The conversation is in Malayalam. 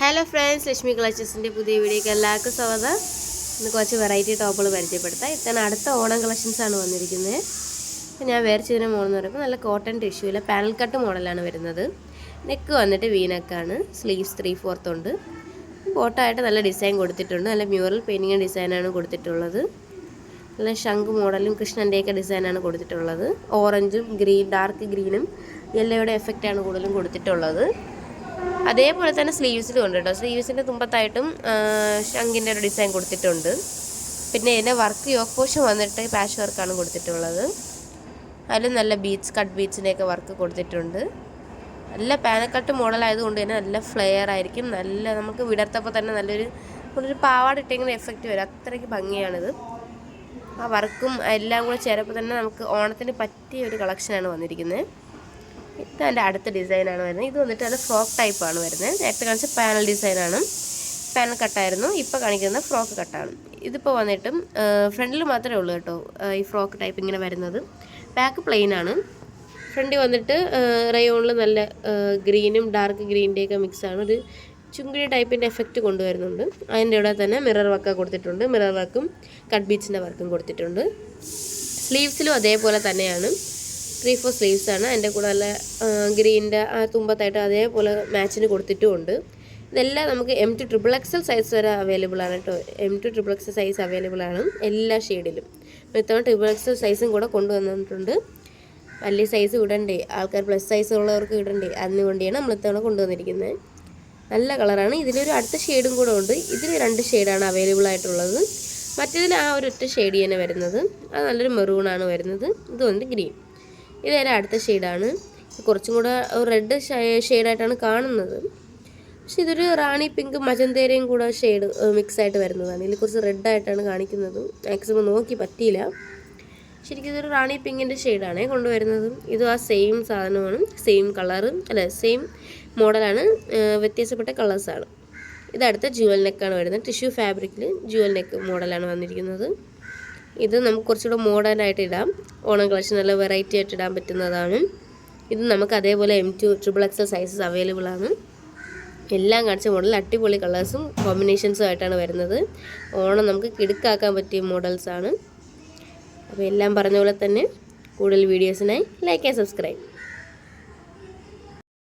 ഹലോ ഫ്രണ്ട്സ്, ലക്ഷ്മി കളക്ഷൻസിൻ്റെ പുതിയ വീഡിയോയ്ക്ക് എല്ലാവർക്കും സ്വാഗതം. ഇന്ന് കുറച്ച് വെറൈറ്റി ടോപ്പുകൾ പരിചയപ്പെടുത്താം. ഇത്തവണ അടുത്ത ഓണം കളക്ഷൻസാണ് വന്നിരിക്കുന്നത്. അപ്പോൾ ഞാൻ വേറെ ചെയ്ത മോഡൽ എന്ന് പറയുമ്പോൾ നല്ല കോട്ടൺ ടിഷ്യൂവിലെ പാനൽ കട്ട് മോഡലാണ് വരുന്നത്. നെക്ക് വന്നിട്ട് വീനക്കാണ്, സ്ലീവ്സ് 3/4 ഉണ്ട്. ബോട്ടായിട്ട് നല്ല ഡിസൈൻ കൊടുത്തിട്ടുണ്ട്. നല്ല മ്യൂറൽ പെയിൻറ്റിങ് ഡിസൈനാണ് കൊടുത്തിട്ടുള്ളത്. നല്ല ശംഖ് മോഡലും കൃഷ്ണൻ്റെയൊക്കെ ഡിസൈനാണ് കൊടുത്തിട്ടുള്ളത്. ഓറഞ്ചും ഡാർക്ക് ഗ്രീനും യെല്ലോയുടെ എഫക്റ്റാണ് കൂടുതലും കൊടുത്തിട്ടുള്ളത്. അതേപോലെ തന്നെ സ്ലീവ്സിലും ഉണ്ട് കേട്ടോ. സ്ലീവ്സിൻ്റെ തുമ്പത്തായിട്ടും ശംഖിൻ്റെ ഒരു ഡിസൈൻ കൊടുത്തിട്ടുണ്ട്. പിന്നെ ഇതിൻ്റെ വർക്ക് യോക്ക് പോഷൻ വന്നിട്ട് പാച്ച് വർക്കാണ് കൊടുത്തിട്ടുള്ളത്. അതിലും നല്ല കട്ട് ബീഡ്സിൻ്റെയൊക്കെ വർക്ക് കൊടുത്തിട്ടുണ്ട്. നല്ല പാനക്കട്ട് മോഡലായതുകൊണ്ട് തന്നെ നല്ല ഫ്ലെയർ ആയിരിക്കും. നല്ല നമുക്ക് വിടർത്തപ്പോൾ തന്നെ നല്ലൊരു പാവാട ഇട്ടിങ്ങനെ എഫക്റ്റ് വരും. അത്രയ്ക്ക് ഭംഗിയാണിത്. ആ വർക്കും എല്ലാം കൂടെ ചേരപ്പോൾ തന്നെ നമുക്ക് ഓണത്തിന് പറ്റിയ ഒരു കളക്ഷനാണ് വന്നിരിക്കുന്നത്. ഇത് എൻ്റെ അടുത്ത ഡിസൈനാണ് വരുന്നത്. ഇത് വന്നിട്ട് നല്ല ഫ്രോക്ക് ടൈപ്പാണ് വരുന്നത്. നേരത്തെ കാണിച്ച പാനൽ ഡിസൈനാണ്, പാനൽ കട്ടായിരുന്നു. ഇപ്പോൾ കാണിക്കുന്നത് ഫ്രോക്ക് കട്ടാണ്. ഇതിപ്പോൾ വന്നിട്ടും ഫ്രണ്ടിൽ മാത്രമേ ഉള്ളൂ കേട്ടോ ഈ ഫ്രോക്ക് ടൈപ്പ് ഇങ്ങനെ വരുന്നത്. ബാക്ക് പ്ലെയിൻ ആണ്. ഫ്രണ്ടിൽ വന്നിട്ട് റയോണിൽ നല്ല ഗ്രീനും ഡാർക്ക് ഗ്രീൻ്റെയൊക്കെ മിക്സാണ്. ഒരു ചുങ്കിടി ടൈപ്പിൻ്റെ എഫക്റ്റ് കൊണ്ടുവരുന്നുണ്ട്. അതിൻ്റെ ഇവിടെ തന്നെ മിറർ വർക്ക് കൊടുത്തിട്ടുണ്ട്. മിറർ വർക്കും കട്ട് ബീഡ്സിൻ്റെ വർക്കും കൊടുത്തിട്ടുണ്ട്. സ്ലീവ്സിലും അതേപോലെ തന്നെയാണ്. 3/4 സ്ലീവ്സ് ആണ്. അതിൻ്റെ കൂടെ നല്ല ഗ്രീനിൻ്റെ ആ തുമ്പത്തായിട്ട് അതേപോലെ മാച്ചിന് കൊടുത്തിട്ടുമുണ്ട്. ഇതെല്ലാം നമുക്ക് M to XXL സൈസ് വരെ അവൈലബിൾ ആണ് കേട്ടോ. M to XXL size available ആണ് എല്ലാ ഷെയ്ഡിലും. ഇത്തവണ XXL സൈസും കൂടെ കൊണ്ടുവന്നിട്ടുണ്ട്. വലിയ സൈസ് ഇടണ്ടേ, ആൾക്കാർ പ്ലസ് സൈസ് ഉള്ളവർക്ക് ഇടണ്ടേ, അതിനുവേണ്ടിയാണ് നമ്മൾ ഇത്തവണ കൊണ്ടുവന്നിരിക്കുന്നത്. നല്ല കളറാണ്. ഇതിലൊരു അടുത്ത ഷെയ്ഡും കൂടെ ഉണ്ട്. ഇതിൽ 2 ഷെയ്ഡാണ് അവൈലബിൾ ആയിട്ടുള്ളത്. മറ്റേതിൽ ആ ഒരൊറ്റ ഷെയ്ഡ് തന്നെ വരുന്നത്. അത് നല്ലൊരു മെറൂണാണ് വരുന്നത്. ഇത് വന്നിട്ട് ഗ്രീൻ. ഇത് അതിൻ്റെ അടുത്ത ഷെയ്ഡാണ്. കുറച്ചും കൂടെ റെഡ് ഷെയ്ഡായിട്ടാണ് കാണുന്നത്. പക്ഷെ ഇതൊരു റാണി പിങ്ക് മജന്തേരയും കൂടെ ഷെയ്ഡ് മിക്സായിട്ട് വരുന്നതാണ്. ഇതിൽ കുറച്ച് റെഡായിട്ടാണ് കാണിക്കുന്നത്. മാക്സിമം നോക്കി പറ്റിയില്ല. ശരിക്കും ഇതൊരു റാണി പിങ്കിൻ്റെ ഷെയ്ഡാണ് കൊണ്ടുവരുന്നത്. ഇതും ആ സെയിം സാധനമാണ്, സെയിം കളറ് സെയിം മോഡലാണ്, വ്യത്യാസപ്പെട്ട കളേഴ്സാണ്. ഇതടുത്ത ജുവൽ നെക്കാണ് വരുന്നത്. ടിഷ്യൂ ഫാബ്രിക്കിൽ ജുവൽ നെക്ക് മോഡലാണ് വന്നിരിക്കുന്നത്. ഇത് നമുക്ക് കുറച്ചുകൂടെ മോഡേണായിട്ട് ഇടാം. ഓണം കളക്ഷൻ നല്ല വെറൈറ്റി ആയിട്ട് ഇടാൻ പറ്റുന്നതാണ്. ഇത് നമുക്ക് അതേപോലെ M to XXL sizes available ആണ്. എല്ലാം കാണിച്ച മോഡൽ അടിപൊളി കളേഴ്സും കോമ്പിനേഷൻസും ആയിട്ടാണ് വരുന്നത്. ഓണം നമുക്ക് കിടുക്കാക്കാൻ പറ്റിയ മോഡൽസാണ്. അപ്പോൾ എല്ലാം പറഞ്ഞ പോലെ തന്നെ കൂടുതൽ വീഡിയോസിനായി ലൈക്ക് ആൻഡ് സബ്സ്ക്രൈബ്.